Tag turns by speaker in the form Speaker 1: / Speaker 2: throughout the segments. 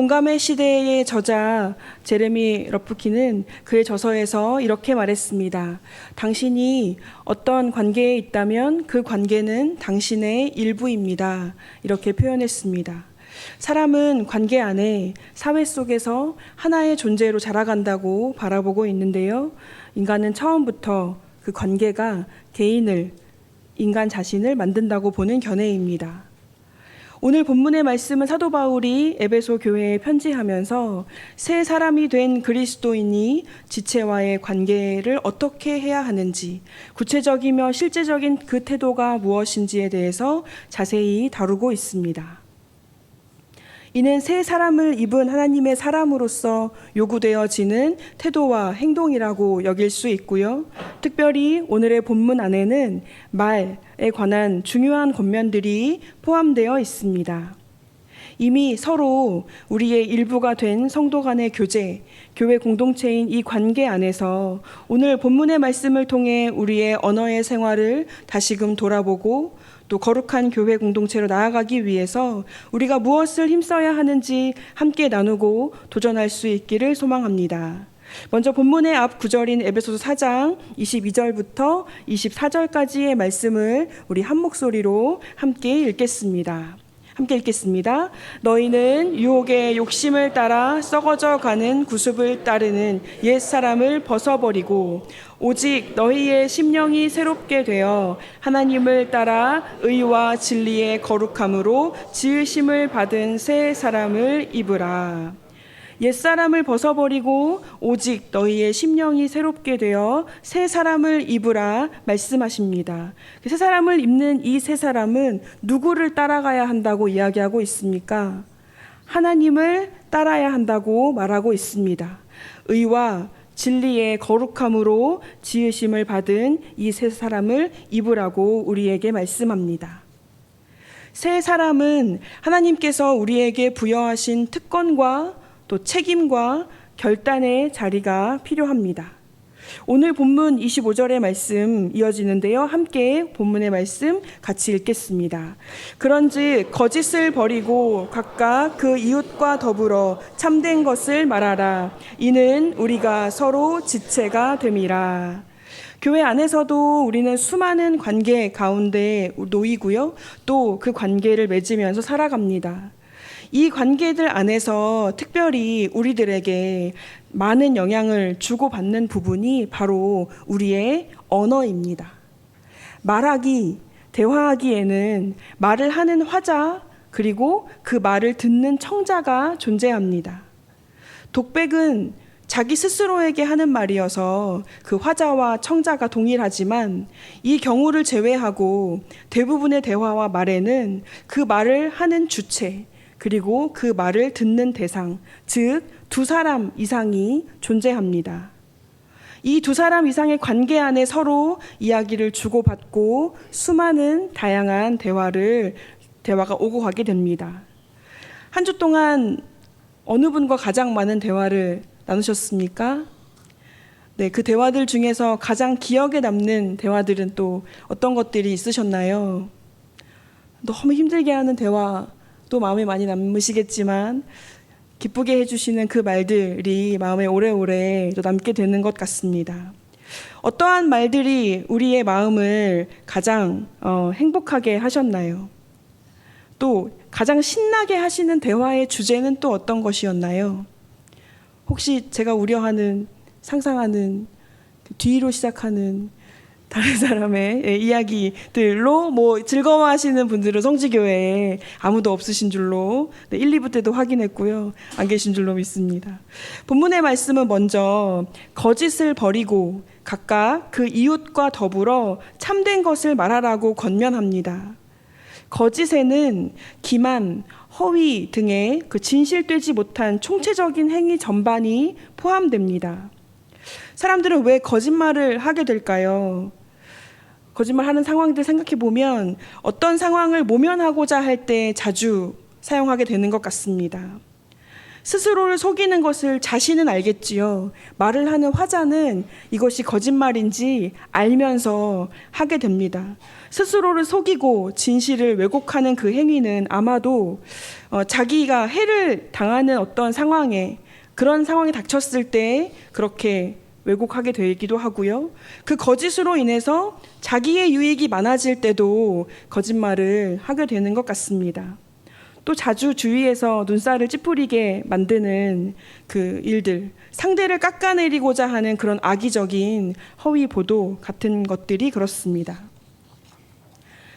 Speaker 1: 공감의 시대의 저자 제레미 러프킨은 그의 저서에서 이렇게 말했습니다. 당신이 어떤 관계에 있다면 그 관계는 당신의 일부입니다. 이렇게 표현했습니다. 사람은 관계 안에 사회 속에서 하나의 존재로 자라간다고 바라보고 있는데요. 인간은 처음부터 그 관계가 개인을, 인간 자신을 만든다고 보는 견해입니다. 오늘 본문의 말씀은 사도 바울이 에베소 교회에 편지하면서 새 사람이 된 그리스도인이 지체와의 관계를 어떻게 해야 하는지, 구체적이며 실제적인 그 태도가 무엇인지에 대해서 자세히 다루고 있습니다. 이는 새 사람을 입은 하나님의 사람으로서 요구되어지는 태도와 행동이라고 여길 수 있고요. 특별히 오늘의 본문 안에는 말에 관한 중요한 권면들이 포함되어 있습니다. 이미 서로 우리의 일부가 된 성도 간의 교제, 교회 공동체인 이 관계 안에서 오늘 본문의 말씀을 통해 우리의 언어의 생활을 다시금 돌아보고 또 거룩한 교회 공동체로 나아가기 위해서 우리가 무엇을 힘써야 하는지 함께 나누고 도전할 수 있기를 소망합니다. 먼저 본문의 앞 구절인 에베소서 4장 22절부터 24절까지의 말씀을 우리 한 목소리로 함께 읽겠습니다. 너희는 유혹의 욕심을 따라 썩어져 가는 구습을 따르는 옛사람을 벗어버리고 오직 너희의 심령이 새롭게 되어 하나님을 따라 의와 진리의 거룩함으로 지으심을 받은 새 사람을 입으라. 옛사람을 벗어버리고 오직 너희의 심령이 새롭게 되어 새 사람을 입으라 말씀하십니다. 새 사람을 입는 이 새 사람은 누구를 따라가야 한다고 이야기하고 있습니까? 하나님을 따라야 한다고 말하고 있습니다. 의와 진리의 거룩함으로 지으심을 받은 이 새 사람을 입으라고 우리에게 말씀합니다. 새 사람은 하나님께서 우리에게 부여하신 특권과 또 책임과 결단의 자리가 필요합니다. 오늘 본문 25절의 말씀 이어지는데요. 함께 본문의 말씀 같이 읽겠습니다. 그런즉 거짓을 버리고 각각 그 이웃과 더불어 참된 것을 말하라. 이는 우리가 서로 지체가 됨이라. 교회 안에서도 우리는 수많은 관계 가운데 놓이고요. 또 그 관계를 맺으면서 살아갑니다. 이 관계들 안에서 특별히 우리들에게 많은 영향을 주고받는 부분이 바로 우리의 언어입니다. 대화하기에는 말을 하는 화자, 그리고 그 말을 듣는 청자가 존재합니다. 독백은 자기 스스로에게 하는 말이어서 그 화자와 청자가 동일하지만 이 경우를 제외하고 대부분의 대화와 말에는 그 말을 하는 주체, 그리고 그 말을 듣는 대상, 즉 두 사람 이상이 존재합니다. 이 두 사람 이상의 관계 안에 서로 이야기를 주고받고 수많은 다양한 대화가 오고 가게 됩니다. 한 주 동안 어느 분과 가장 많은 대화를 나누셨습니까? 네, 그 대화들 중에서 가장 기억에 남는 대화들은 또 어떤 것들이 있으셨나요? 너무 힘들게 하는 대화, 또 마음에 많이 남으시겠지만 기쁘게 해주시는 그 말들이 마음에 오래오래 또 남게 되는 것 같습니다. 어떠한 말들이 우리의 마음을 가장 행복하게 하셨나요? 또 가장 신나게 하시는 대화의 주제는 또 어떤 것이었나요? 혹시 제가 우려하는, 상상하는 뒤로 시작하는 다른 사람의 이야기들로 즐거워하시는 분들은 성지교회에 아무도 없으신 줄로 1, 2부 때도 확인했고요. 안 계신 줄로 믿습니다. 본문의 말씀은 먼저 거짓을 버리고 각각 그 이웃과 더불어 참된 것을 말하라고 권면합니다. 거짓에는 기만, 허위 등의 그 진실되지 못한 총체적인 행위 전반이 포함됩니다. 사람들은 왜 거짓말을 하게 될까요? 거짓말하는 상황들 생각해 보면 어떤 상황을 모면하고자 할 때 자주 사용하게 되는 것 같습니다. 스스로를 속이는 것을 자신은 알겠지요. 말을 하는 화자는 이것이 거짓말인지 알면서 하게 됩니다. 스스로를 속이고 진실을 왜곡하는 그 행위는 아마도 자기가 해를 당하는 어떤 상황에, 그런 상황이 닥쳤을 때 그렇게 왜곡하게 되기도 하고요. 그 거짓으로 인해서 자기의 유익이 많아질 때도 거짓말을 하게 되는 것 같습니다. 또 자주 주위에서 눈살을 찌푸리게 만드는 그 일들, 상대를 깎아내리고자 하는 그런 악의적인 허위 보도 같은 것들이 그렇습니다.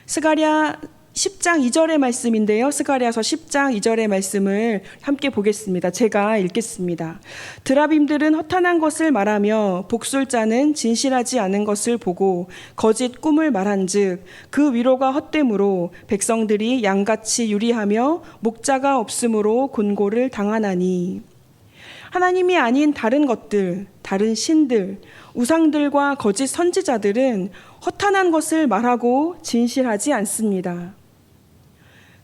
Speaker 1: 스가랴 10장 2절의 말씀인데요. 스가랴서 10장 2절의 말씀을 함께 보겠습니다. 제가 읽겠습니다. 드라빔들은 허탄한 것을 말하며 복술자는 진실하지 않은 것을 보고 거짓 꿈을 말한즉 그 위로가 헛됨으로 백성들이 양같이 유리하며 목자가 없으므로 곤고를 당하나니. 하나님이 아닌 다른 것들, 다른 신들, 우상들과 거짓 선지자들은 허탄한 것을 말하고 진실하지 않습니다.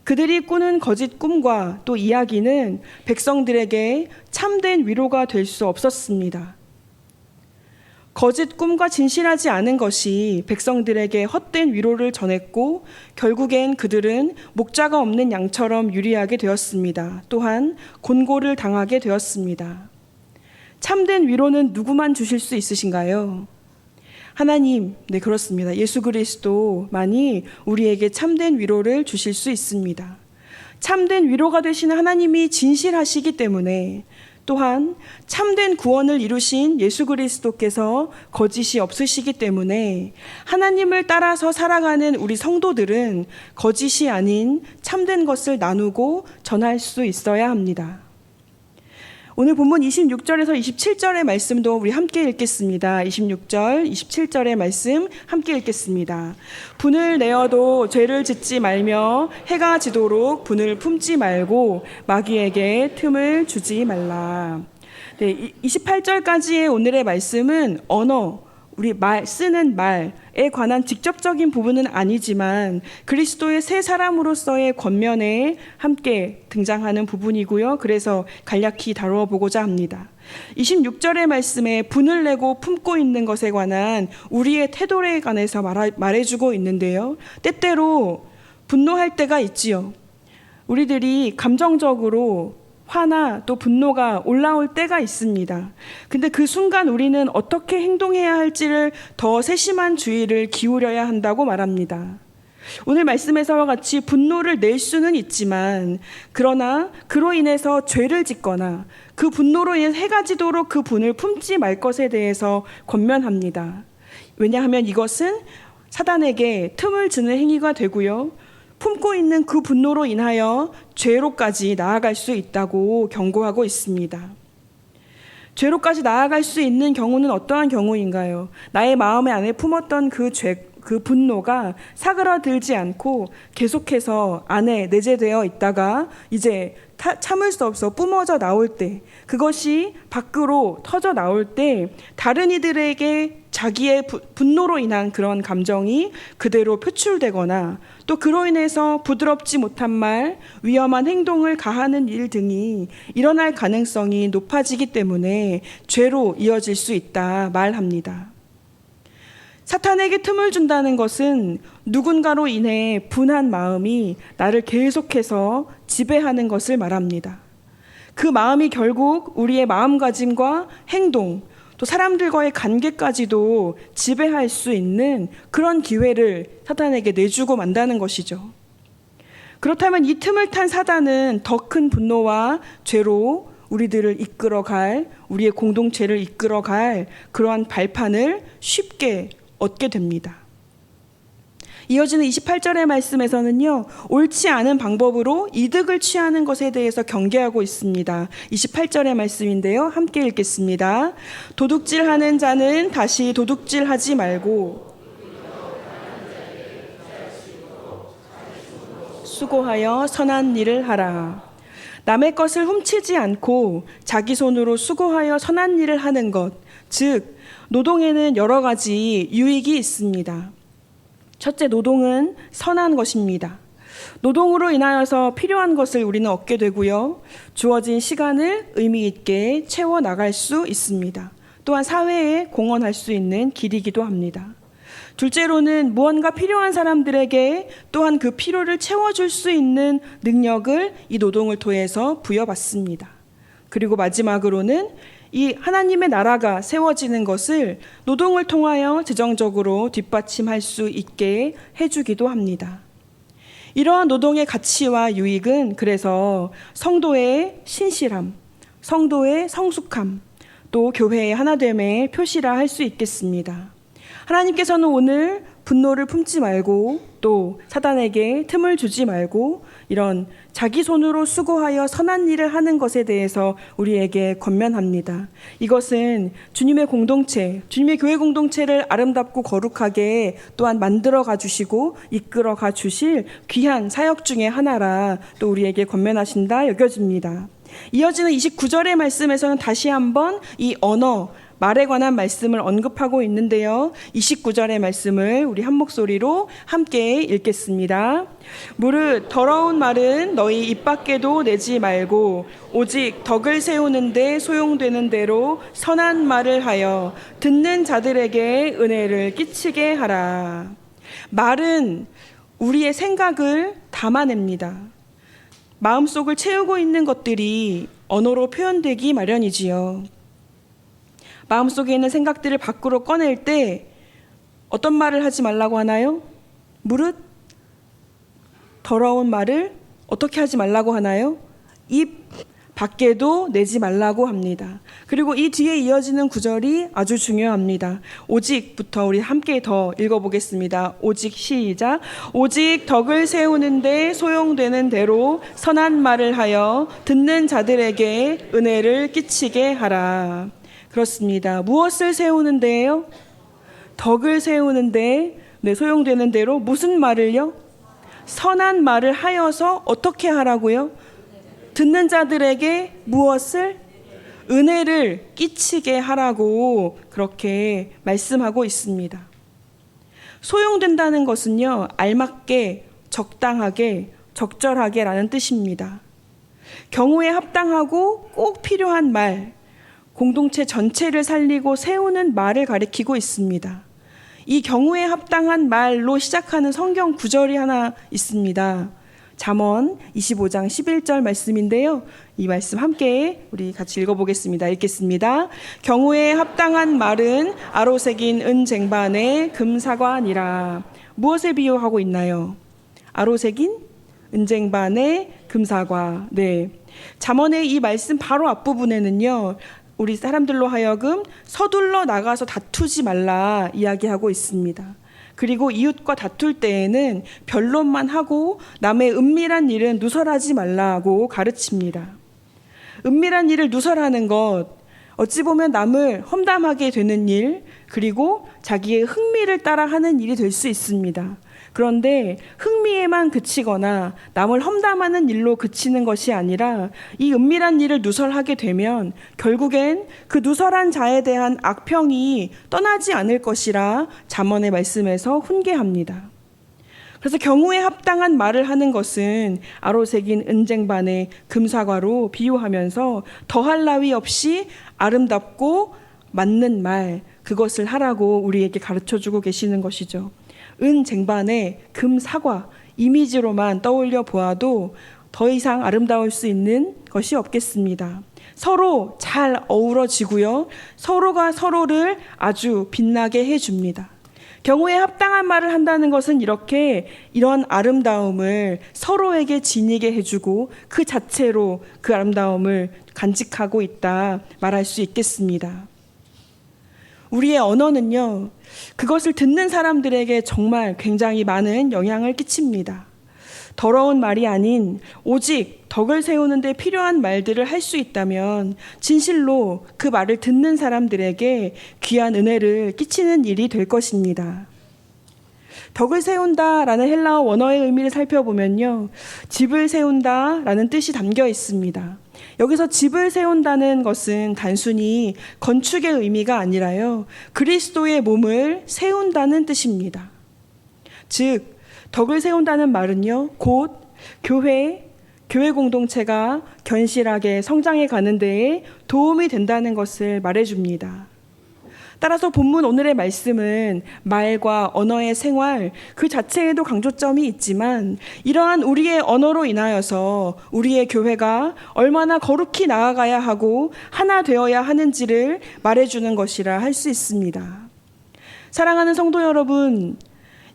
Speaker 1: 그들이 꾸는 거짓 꿈과 또 이야기는 백성들에게 참된 위로가 될 수 없었습니다. 거짓 꿈과 진실하지 않은 것이 백성들에게 헛된 위로를 전했고 결국엔 그들은 목자가 없는 양처럼 유리하게 되었습니다. 또한 곤고를 당하게 되었습니다. 참된 위로는 누구만 주실 수 있으신가요? 하나님, 네, 그렇습니다. 예수 그리스도만이 우리에게 참된 위로를 주실 수 있습니다. 참된 위로가 되시는 하나님이 진실하시기 때문에, 또한 참된 구원을 이루신 예수 그리스도께서 거짓이 없으시기 때문에 하나님을 따라서 살아가는 우리 성도들은 거짓이 아닌 참된 것을 나누고 전할 수 있어야 합니다. 오늘 본문 26절에서 27절의 말씀도 우리 함께 읽겠습니다. 26절, 27절의 말씀 함께 읽겠습니다. 분을 내어도 죄를 짓지 말며 해가 지도록 분을 품지 말고 마귀에게 틈을 주지 말라. 네, 28절까지의 오늘의 말씀은 언어, 우리 쓰는 말에 관한 직접적인 부분은 아니지만 그리스도의 새 사람으로서의 권면에 함께 등장하는 부분이고요. 그래서 간략히 다루어 보고자 합니다. 26절의 말씀에 분을 내고 품고 있는 것에 관한 우리의 태도에 관해서 말해주고 있는데요. 때때로 분노할 때가 있지요. 우리들이 감정적으로 화나 또 분노가 올라올 때가 있습니다. 근데 그 순간 우리는 어떻게 행동해야 할지를 더 세심한 주의를 기울여야 한다고 말합니다. 오늘 말씀에서와 같이 분노를 낼 수는 있지만 그러나 그로 인해서 죄를 짓거나 그 분노로 인해 해가 지도록 그 분을 품지 말 것에 대해서 권면합니다. 왜냐하면 이것은 사단에게 틈을 주는 행위가 되고요. 품고 있는 그 분노로 인하여 죄로까지 나아갈 수 있다고 경고하고 있습니다. 죄로까지 나아갈 수 있는 경우는 어떠한 경우인가요? 나의 마음 안에 품었던 그 분노가 사그라들지 않고 계속해서 안에 내재되어 있다가 이제 참을 수 없어 뿜어져 나올 때, 그것이 밖으로 터져 나올 때 다른 이들에게 자기의 분노로 인한 그런 감정이 그대로 표출되거나 또 그로 인해서 부드럽지 못한 말, 위험한 행동을 가하는 일 등이 일어날 가능성이 높아지기 때문에 죄로 이어질 수 있다 말합니다. 사탄에게 틈을 준다는 것은 누군가로 인해 분한 마음이 나를 계속해서 지배하는 것을 말합니다. 그 마음이 결국 우리의 마음가짐과 행동, 또 사람들과의 관계까지도 지배할 수 있는 그런 기회를 사탄에게 내주고 만다는 것이죠. 그렇다면 이 틈을 탄 사단은 더 큰 분노와 죄로 우리들을 이끌어갈, 우리의 공동체를 이끌어갈 그러한 발판을 쉽게 얻게 됩니다. 이어지는 28절의 말씀에서는요, 옳지 않은 방법으로 이득을 취하는 것에 대해서 경계하고 있습니다. 28절의 말씀인데요, 함께 읽겠습니다. 도둑질하는 자는 다시 도둑질하지 말고 수고하여 선한 일을 하라. 남의 것을 훔치지 않고 자기 손으로 수고하여 선한 일을 하는 것, 즉 노동에는 여러 가지 유익이 있습니다. 첫째, 노동은 선한 것입니다. 노동으로 인하여서 필요한 것을 우리는 얻게 되고요. 주어진 시간을 의미 있게 채워 나갈 수 있습니다. 또한 사회에 공헌할 수 있는 길이기도 합니다. 둘째로는 무언가 필요한 사람들에게 또한 그 필요를 채워줄 수 있는 능력을 이 노동을 통해서 부여받습니다. 그리고 마지막으로는 이 하나님의 나라가 세워지는 것을 노동을 통하여 재정적으로 뒷받침할 수 있게 해주기도 합니다. 이러한 노동의 가치와 유익은 그래서 성도의 신실함, 성도의 성숙함, 또 교회의 하나됨의 표시라 할 수 있겠습니다. 하나님께서는 오늘 분노를 품지 말고 또 사단에게 틈을 주지 말고 이런 자기 손으로 수고하여 선한 일을 하는 것에 대해서 우리에게 권면합니다. 이것은 주님의 공동체, 주님의 교회 공동체를 아름답고 거룩하게 또한 만들어가 주시고 이끌어가 주실 귀한 사역 중의 하나라 또 우리에게 권면하신다 여겨집니다. 이어지는 29절의 말씀에서는 다시 한번 이 언어, 말에 관한 말씀을 언급하고 있는데요. 29절의 말씀을 우리 한 목소리로 함께 읽겠습니다. 무릇 더러운 말은 너희 입 밖에도 내지 말고 오직 덕을 세우는 데 소용되는 대로 선한 말을 하여 듣는 자들에게 은혜를 끼치게 하라. 말은 우리의 생각을 담아냅니다. 마음속을 채우고 있는 것들이 언어로 표현되기 마련이지요. 마음속에 있는 생각들을 밖으로 꺼낼 때 어떤 말을 하지 말라고 하나요? 무릇 더러운 말을 어떻게 하지 말라고 하나요? 입 밖에도 내지 말라고 합니다. 그리고 이 뒤에 이어지는 구절이 아주 중요합니다. 오직부터 우리 함께 더 읽어보겠습니다. 오직 시작. 오직 덕을 세우는 데 소용되는 대로 선한 말을 하여 듣는 자들에게 은혜를 끼치게 하라. 그렇습니다. 무엇을 세우는데요? 덕을 세우는데 소용되는 대로 무슨 말을요? 선한 말을 하여서 어떻게 하라고요? 듣는 자들에게 무엇을? 은혜를 끼치게 하라고 그렇게 말씀하고 있습니다. 소용된다는 것은요, 알맞게, 적당하게, 적절하게 라는 뜻입니다. 경우에 합당하고 꼭 필요한 말, 공동체 전체를 살리고 세우는 말을 가리키고 있습니다. 이 경우에 합당한 말로 시작하는 성경 구절이 하나 있습니다. 잠언 25장 11절 말씀인데요. 이 말씀 함께 우리 같이 읽어보겠습니다. 읽겠습니다. 경우에 합당한 말은 아로새긴 은쟁반의 금사관이라. 무엇에 비유하고 있나요? 아로새긴 은쟁반의 금사과. 네. 잠언의 이 말씀 바로 앞부분에는요. 우리 사람들로 하여금 서둘러 나가서 다투지 말라 이야기하고 있습니다. 그리고 이웃과 다툴 때에는 변론만 하고 남의 은밀한 일은 누설하지 말라고 가르칩니다. 은밀한 일을 누설하는 것, 어찌 보면 남을 험담하게 되는 일, 그리고 자기의 흥미를 따라 하는 일이 될 수 있습니다. 그런데 흥미에만 그치거나 남을 험담하는 일로 그치는 것이 아니라 이 은밀한 일을 누설하게 되면 결국엔 그 누설한 자에 대한 악평이 떠나지 않을 것이라 잠언의 말씀에서 훈계합니다. 그래서 경우에 합당한 말을 하는 것은 아로새긴 은쟁반의 금사과로 비유하면서 더할 나위 없이 아름답고 맞는 말, 그것을 하라고 우리에게 가르쳐주고 계시는 것이죠. 은쟁반의 금사과 이미지로만 떠올려 보아도 더 이상 아름다울 수 있는 것이 없겠습니다. 서로 잘 어우러지고요. 서로가 서로를 아주 빛나게 해줍니다. 경우에 합당한 말을 한다는 것은 이런 아름다움을 서로에게 지니게 해주고 그 자체로 그 아름다움을 간직하고 있다 말할 수 있겠습니다. 우리의 언어는요, 그것을 듣는 사람들에게 정말 굉장히 많은 영향을 끼칩니다. 더러운 말이 아닌 오직 덕을 세우는 데 필요한 말들을 할 수 있다면 진실로 그 말을 듣는 사람들에게 귀한 은혜를 끼치는 일이 될 것입니다. 덕을 세운다라는 헬라어 원어의 의미를 살펴보면요, 집을 세운다라는 뜻이 담겨 있습니다. 여기서 집을 세운다는 것은 단순히 건축의 의미가 아니라요, 그리스도의 몸을 세운다는 뜻입니다. 즉 덕을 세운다는 말은요, 곧 교회 공동체가 견실하게 성장해 가는 데에 도움이 된다는 것을 말해줍니다. 따라서 본문 오늘의 말씀은 말과 언어의 생활 그 자체에도 강조점이 있지만 이러한 우리의 언어로 인하여서 우리의 교회가 얼마나 거룩히 나아가야 하고 하나 되어야 하는지를 말해주는 것이라 할 수 있습니다. 사랑하는 성도 여러분,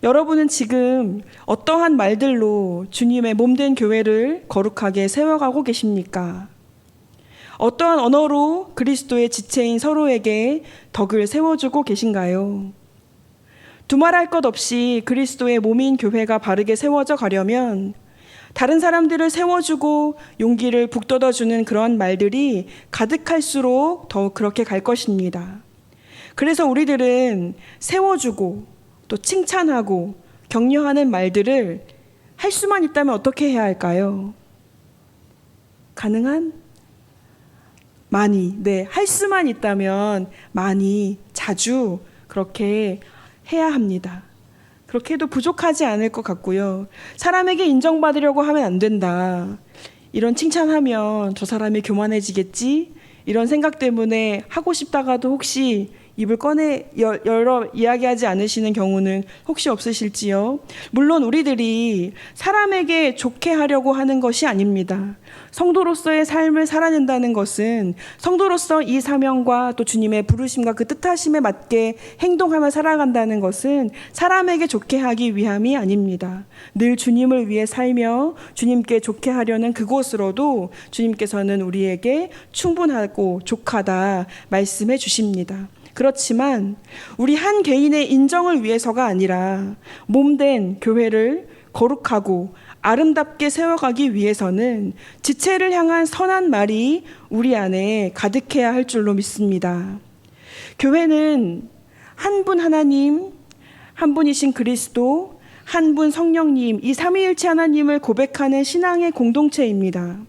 Speaker 1: 여러분은 지금 어떠한 말들로 주님의 몸된 교회를 거룩하게 세워가고 계십니까? 어떠한 언어로 그리스도의 지체인 서로에게 덕을 세워주고 계신가요? 두말할 것 없이 그리스도의 몸인 교회가 바르게 세워져 가려면 다른 사람들을 세워주고 용기를 북돋아주는 그런 말들이 가득할수록 더욱 그렇게 갈 것입니다. 그래서 우리들은 세워주고 또 칭찬하고 격려하는 말들을 할 수만 있다면 어떻게 해야 할까요? 가능한? 많이, 할 수만 있다면 많이, 자주 그렇게 해야 합니다. 그렇게 해도 부족하지 않을 것 같고요. 사람에게 인정받으려고 하면 안 된다. 이런 칭찬하면 저 사람이 교만해지겠지? 이런 생각 때문에 하고 싶다가도 혹시 입을 열어 이야기하지 않으시는 경우는 혹시 없으실지요? 물론 우리들이 사람에게 좋게 하려고 하는 것이 아닙니다. 성도로서의 삶을 살아낸다는 것은 성도로서 이 사명과 또 주님의 부르심과 그 뜻하심에 맞게 행동하며 살아간다는 것은 사람에게 좋게 하기 위함이 아닙니다. 늘 주님을 위해 살며 주님께 좋게 하려는 그곳으로도 주님께서는 우리에게 충분하고 족하다 말씀해 주십니다. 그렇지만 우리 한 개인의 인정을 위해서가 아니라 몸된 교회를 거룩하고 아름답게 세워가기 위해서는 지체를 향한 선한 말이 우리 안에 가득해야 할 줄로 믿습니다. 교회는 한 분 하나님, 한 분이신 그리스도, 한 분 성령님, 이 삼위일체 하나님을 고백하는 신앙의 공동체입니다.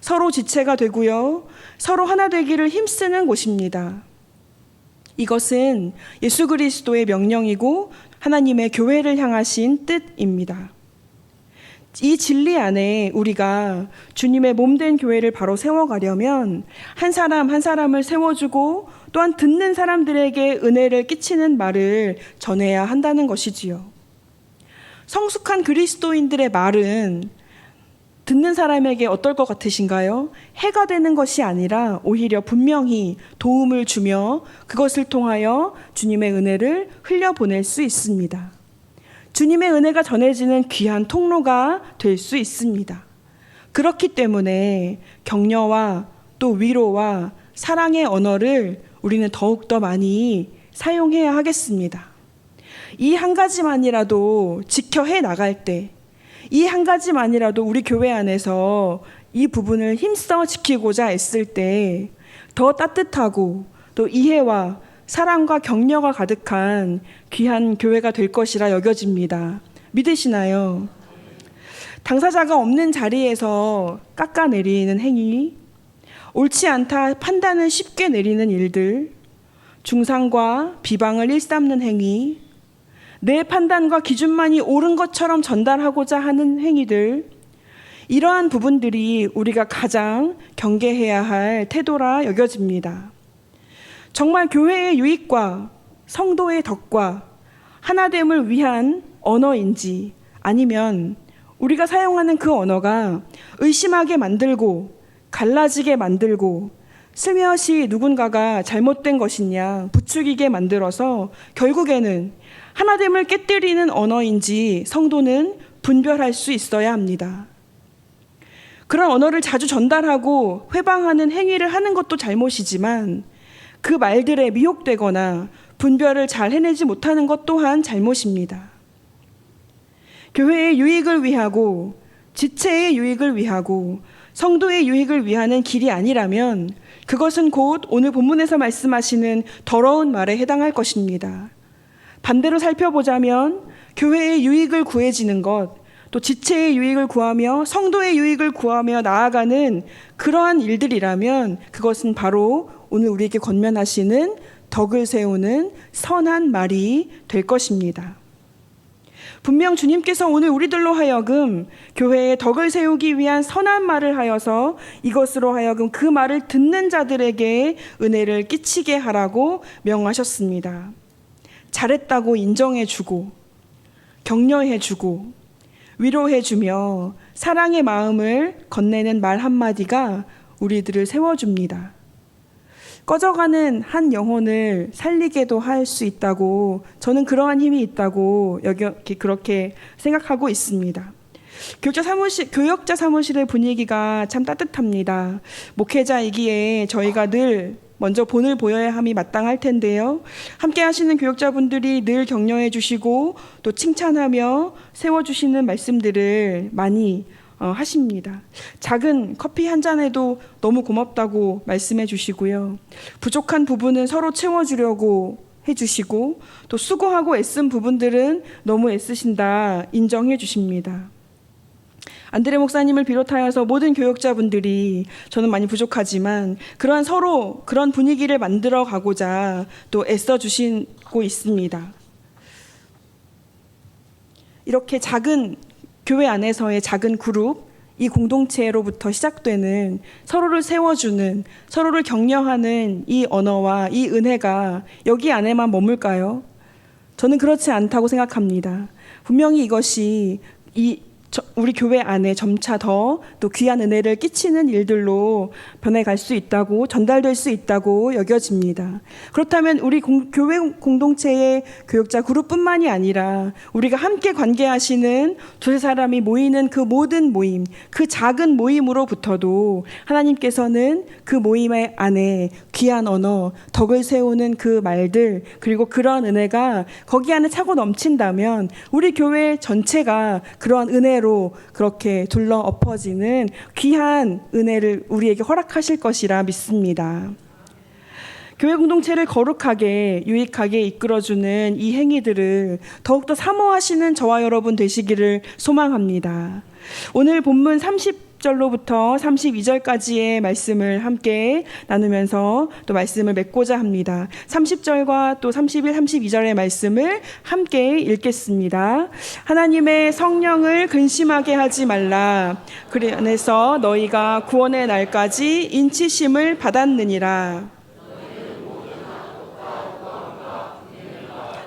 Speaker 1: 서로 지체가 되고요, 서로 하나 되기를 힘쓰는 곳입니다. 이것은 예수 그리스도의 명령이고 하나님의 교회를 향하신 뜻입니다. 이 진리 안에 우리가 주님의 몸된 교회를 바로 세워가려면 한 사람 한 사람을 세워주고 또한 듣는 사람들에게 은혜를 끼치는 말을 전해야 한다는 것이지요. 성숙한 그리스도인들의 말은 듣는 사람에게 어떨 것 같으신가요? 해가 되는 것이 아니라 오히려 분명히 도움을 주며 그것을 통하여 주님의 은혜를 흘려보낼 수 있습니다. 주님의 은혜가 전해지는 귀한 통로가 될 수 있습니다. 그렇기 때문에 격려와 또 위로와 사랑의 언어를 우리는 더욱더 많이 사용해야 하겠습니다. 이 한 가지만이라도 지켜해 나갈 때, 이 한 가지만이라도 우리 교회 안에서 이 부분을 힘써 지키고자 애쓸 때 더 따뜻하고 또 이해와 사랑과 격려가 가득한 귀한 교회가 될 것이라 여겨집니다. 믿으시나요? 당사자가 없는 자리에서 깎아내리는 행위, 옳지 않다 판단을 쉽게 내리는 일들, 중상과 비방을 일삼는 행위, 내 판단과 기준만이 옳은 것처럼 전달하고자 하는 행위들, 이러한 부분들이 우리가 가장 경계해야 할 태도라 여겨집니다. 정말 교회의 유익과 성도의 덕과 하나됨을 위한 언어인지 아니면 우리가 사용하는 그 언어가 의심하게 만들고 갈라지게 만들고 슬며시 누군가가 잘못된 것이냐 부추기게 만들어서 결국에는 하나됨을 깨뜨리는 언어인지 성도는 분별할 수 있어야 합니다. 그런 언어를 자주 전달하고 회방하는 행위를 하는 것도 잘못이지만 그 말들에 미혹되거나 분별을 잘 해내지 못하는 것 또한 잘못입니다. 교회의 유익을 위하고 지체의 유익을 위하고 성도의 유익을 위하는 길이 아니라면 그것은 곧 오늘 본문에서 말씀하시는 더러운 말에 해당할 것입니다. 반대로 살펴보자면 교회의 유익을 구해지는 것, 또 지체의 유익을 구하며 성도의 유익을 구하며 나아가는 그러한 일들이라면 그것은 바로 오늘 우리에게 권면하시는 덕을 세우는 선한 말이 될 것입니다. 분명 주님께서 오늘 우리들로 하여금 교회의 덕을 세우기 위한 선한 말을 하여서 이것으로 하여금 그 말을 듣는 자들에게 은혜를 끼치게 하라고 명하셨습니다. 잘했다고 인정해주고 격려해주고 위로해주며 사랑의 마음을 건네는 말 한마디가 우리들을 세워줍니다. 꺼져가는 한 영혼을 살리게도 할 수 있다고, 저는 그러한 힘이 있다고 그렇게 생각하고 있습니다. 교역자 사무실의 분위기가 참 따뜻합니다. 목회자이기에 저희가 늘 먼저 본을 보여야 함이 마땅할 텐데요. 함께 하시는 교역자분들이 늘 격려해 주시고 또 칭찬하며 세워주시는 말씀들을 많이 하십니다. 작은 커피 한 잔에도 너무 고맙다고 말씀해 주시고요. 부족한 부분은 서로 채워주려고 해주시고 또 수고하고 애쓴 부분들은 너무 애쓰신다 인정해 주십니다. 안드레 목사님을 비롯하여서 모든 교역자분들이 저는 많이 부족하지만 서로 그런 분위기를 만들어 가고자 또 애써 주시고 있습니다. 이렇게 작은 교회 안에서의 작은 그룹, 이 공동체로부터 시작되는 서로를 세워주는, 서로를 격려하는 이 언어와 이 은혜가 여기 안에만 머물까요? 저는 그렇지 않다고 생각합니다. 분명히 이것이 우리 교회 안에 점차 더 또 귀한 은혜를 끼치는 일들로 변해갈 수 있다고, 전달될 수 있다고 여겨집니다. 그렇다면 우리 교회 공동체의 교역자 그룹뿐만이 아니라 우리가 함께 관계하시는 두세 사람이 모이는 그 모든 모임, 그 작은 모임으로부터도 하나님께서는 그 모임의 안에 귀한 언어, 덕을 세우는 그 말들, 그리고 그런 은혜가 거기 안에 차고 넘친다면 우리 교회 전체가 그러한 은혜로 그렇게 둘러 엎어지는 귀한 은혜를 우리에게 허락하실 것이라 믿습니다. 교회 공동체를 거룩하게 유익하게 이끌어주는 이 행위들을 더욱더 사모하시는 저와 여러분 되시기를 소망합니다. 오늘 본문 30절로부터 32절까지의 말씀을 함께 나누면서 또 말씀을 맺고자 합니다. 30절과 또 31, 32절의 말씀을 함께 읽겠습니다. 하나님의 성령을 근심하게 하지 말라. 그 안에서 너희가 구원의 날까지 인치심을 받았느니라.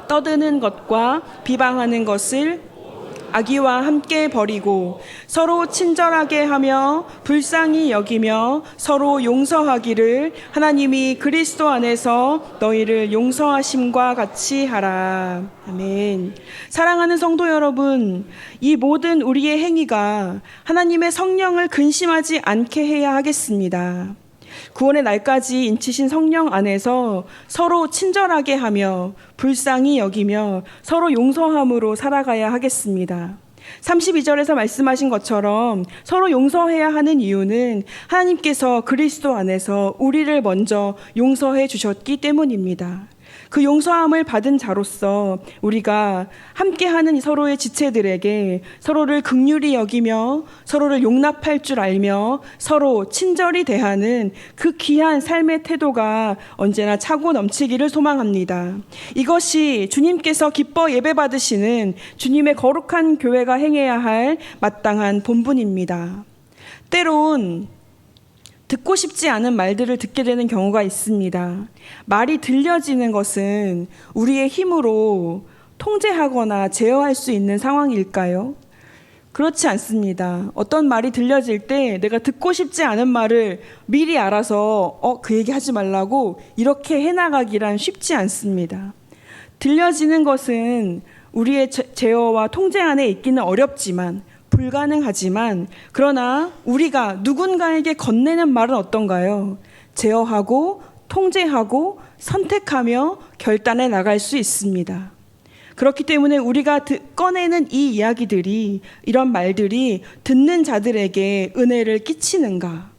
Speaker 1: 떠드는 것과 비방하는 것을 악의와 함께 버리고 서로 친절하게 하며 불쌍히 여기며 서로 용서하기를 하나님이 그리스도 안에서 너희를 용서하심과 같이 하라. 아멘. 사랑하는 성도 여러분, 이 모든 우리의 행위가 하나님의 성령을 근심하지 않게 해야 하겠습니다. 구원의 날까지 인치신 성령 안에서 서로 친절하게 하며 불쌍히 여기며 서로 용서함으로 살아가야 하겠습니다. 32절에서 말씀하신 것처럼 서로 용서해야 하는 이유는 하나님께서 그리스도 안에서 우리를 먼저 용서해 주셨기 때문입니다. 그 용서함을 받은 자로서 우리가 함께하는 서로의 지체들에게 서로를 긍휼히 여기며 서로를 용납할 줄 알며 서로 친절히 대하는 그 귀한 삶의 태도가 언제나 차고 넘치기를 소망합니다. 이것이 주님께서 기뻐 예배받으시는 주님의 거룩한 교회가 행해야 할 마땅한 본분입니다. 때론 듣고 싶지 않은 말들을 듣게 되는 경우가 있습니다. 말이 들려지는 것은 우리의 힘으로 통제하거나 제어할 수 있는 상황일까요? 그렇지 않습니다. 어떤 말이 들려질 때 내가 듣고 싶지 않은 말을 미리 알아서 그 얘기 하지 말라고 이렇게 해나가기란 쉽지 않습니다. 들려지는 것은 우리의 제어와 통제 안에 있기는 어렵지만 불가능하지만 그러나 우리가 누군가에게 건네는 말은 어떤가요? 제어하고 통제하고 선택하며 결단해 나갈 수 있습니다. 그렇기 때문에 우리가 꺼내는 이 이야기들이, 이런 말들이 듣는 자들에게 은혜를 끼치는가?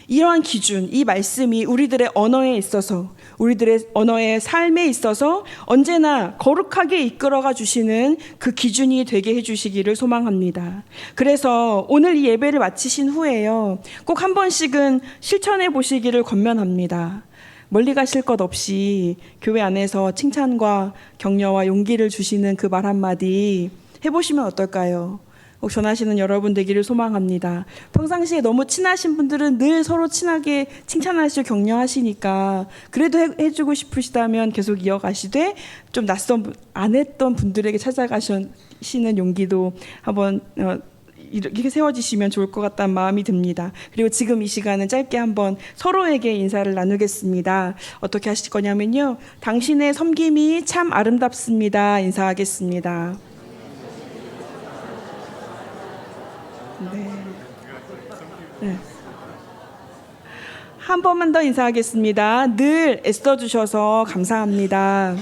Speaker 1: 이러한 기준, 이 말씀이 우리들의 언어에 있어서, 우리들의 언어의 삶에 있어서 언제나 거룩하게 이끌어가 주시는 그 기준이 되게 해주시기를 소망합니다. 그래서 오늘 이 예배를 마치신 후에요, 꼭 한 번씩은 실천해 보시기를 권면합니다. 멀리 가실 것 없이 교회 안에서 칭찬과 격려와 용기를 주시는 그 말 한마디 해보시면 어떨까요? 꼭 전하시는 여러분 되기를 소망합니다. 평상시에 너무 친하신 분들은 늘 서로 친하게 칭찬하시고 격려하시니까 그래도 해주고 싶으시다면 계속 이어가시되 좀 안 했던 분들에게 찾아가시는 용기도 한번 이렇게 세워지시면 좋을 것 같다는 마음이 듭니다. 그리고 지금 이 시간은 짧게 한번 서로에게 인사를 나누겠습니다. 어떻게 하실 거냐면요. 당신의 섬김이 참 아름답습니다. 인사하겠습니다. 네. 한 번만 더 인사하겠습니다. 늘 애써주셔서 감사합니다.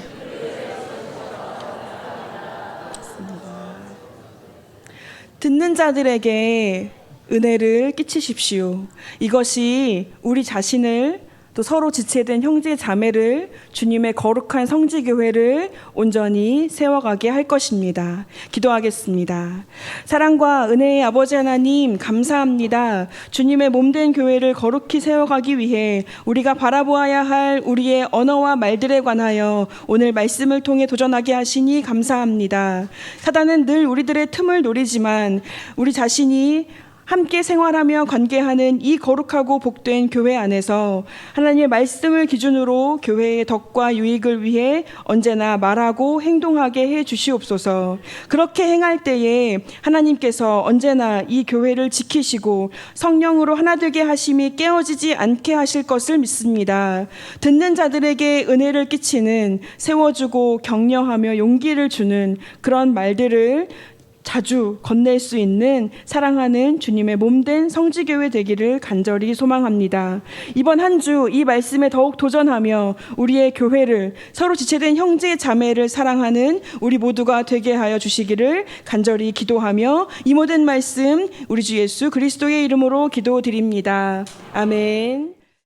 Speaker 1: 듣는 자들에게 은혜를 끼치십시오. 이것이 우리 자신을 또 서로 지체된 형제 자매를 주님의 거룩한 성지교회를 온전히 세워가게 할 것입니다. 기도하겠습니다. 사랑과 은혜의 아버지 하나님 감사합니다. 주님의 몸된 교회를 거룩히 세워가기 위해 우리가 바라보아야 할 우리의 언어와 말들에 관하여 오늘 말씀을 통해 도전하게 하시니 감사합니다. 사단은 늘 우리들의 틈을 노리지만 우리 자신이 함께 생활하며 관계하는 이 거룩하고 복된 교회 안에서 하나님의 말씀을 기준으로 교회의 덕과 유익을 위해 언제나 말하고 행동하게 해 주시옵소서. 그렇게 행할 때에 하나님께서 언제나 이 교회를 지키시고 성령으로 하나 되게 하심이 깨어지지 않게 하실 것을 믿습니다. 듣는 자들에게 은혜를 끼치는, 세워주고 격려하며 용기를 주는 그런 말들을 자주 건넬 수 있는 사랑하는 주님의 몸된 성지교회 되기를 간절히 소망합니다. 이번 한 주 이 말씀에 더욱 도전하며 우리의 교회를, 서로 지체된 형제 자매를 사랑하는 우리 모두가 되게 하여 주시기를 간절히 기도하며 이 모든 말씀 우리 주 예수 그리스도의 이름으로 기도드립니다. 아멘.